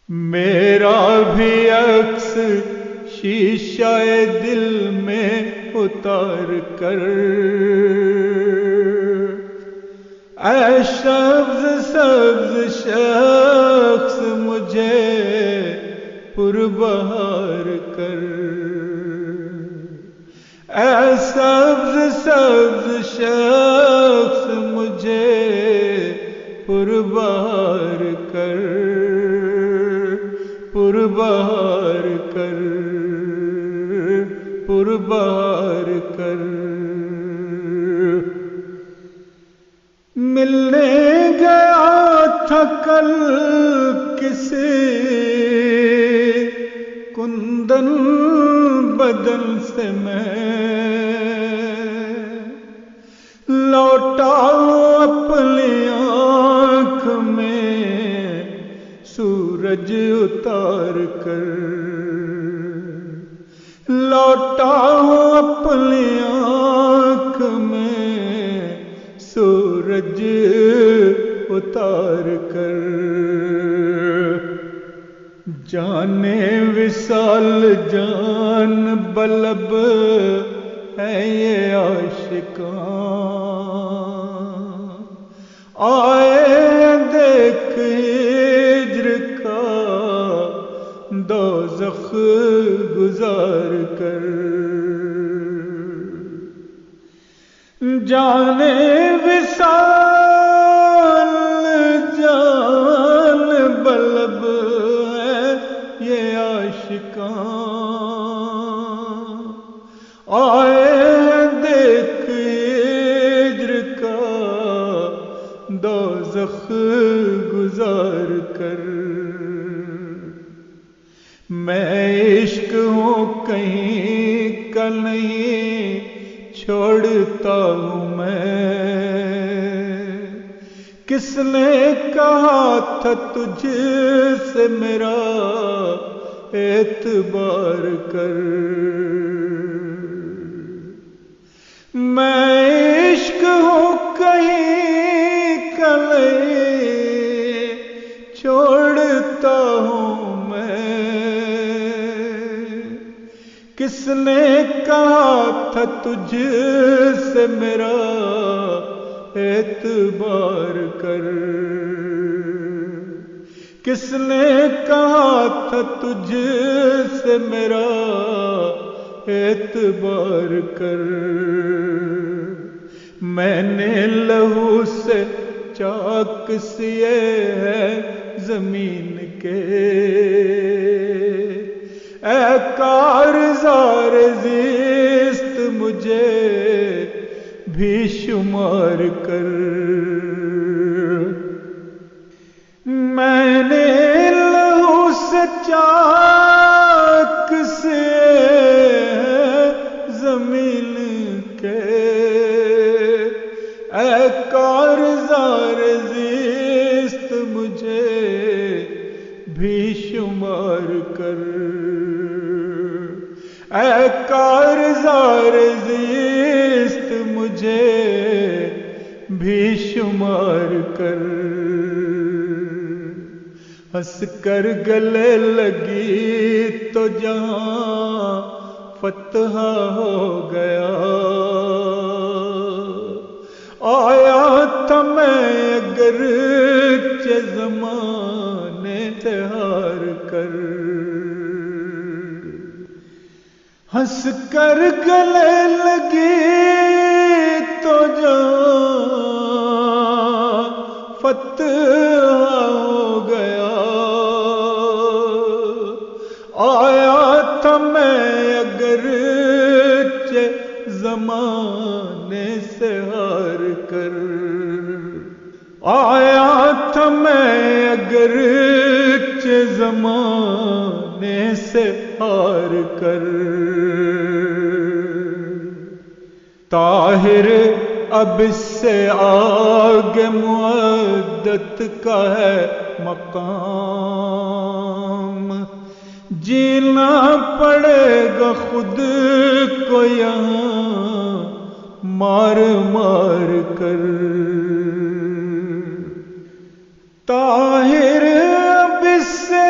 میرا بھی عکس شیشہ دل میں اتار کر، اے سبز سبز شخص مجھے پربہار کر، اے سبز سبز شخص مجھے پربہار کر، پربہار کر، پربہار کر۔ ملنے گیا تھا کل کسی کندن بدن سے میں، لوٹا اپنی آنکھ میں سورج اتار کر، لوٹا اپنی آنکھ میں سورج اتار کر۔ جانے وصال جان بلب ہے یہ عاشقاں، آئے دیکھ ہجر کا دوزخ گزار کر، جانے وصال جان بلب ہے یہ عاشقاں، آئے دیکھ ہجر کا دوزخ گزار کر۔ میں عشق ہوں کہیں کا نہیں چھوڑتا ہوں میں، کس نے کہا تھا تجھ سے میرا اعتبار کر، میں عشق ہوں کہیں کا نہیں چھوڑتا ہوں میں، کس نے کہا تھا تجھ سے میرا اعتبار کر، کس نے کہا تھا تجھ سے میرا اعتبار کر۔ میں نے لہو سے چاک سیے ہے زمین کے، اے کارزار زیست مجھے بھی شمار کر، میں نے لہو سے چاک سے زمین کے، اے کارزار زیست مجھے بھی شمار کر، اے کارزار زیست مجھے بھی شمار کر۔ ہنس کر گلے لگی تو جہاں فتح ہو گیا، آیا تھا میں اگرچہ زمانے سے ہار کر، ہنس کر گلے لگی تو جہاں فتح ہو گیا، آیا تھا میں اگرچہ زمانے سے ہار کر، آیا تھا میں اگرچہ زمانے سے ہار کر۔ طاہر اب اس سے آگے مودت کا ہے مقام، جینا پڑے گا خود کو یہاں مار مار کر۔ طاہر اب اس سے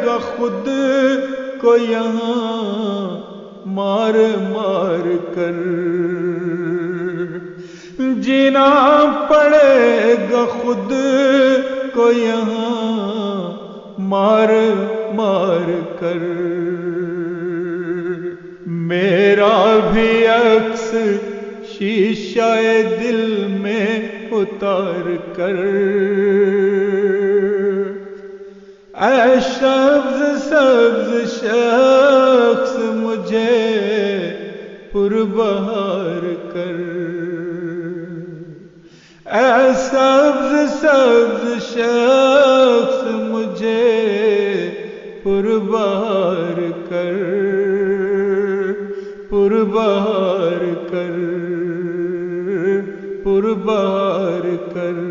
گا خود کو یہاں مار مار کر، جینا پڑے گا خود کو یہاں مار مار کر، میرا بھی عکس شیشہ دل میں اتار کر، اے سبز سبز شخص مجھے پربہار کر، اے سبز سبز شخص مجھے پربہار کر، پربہار کر، پربہار کر۔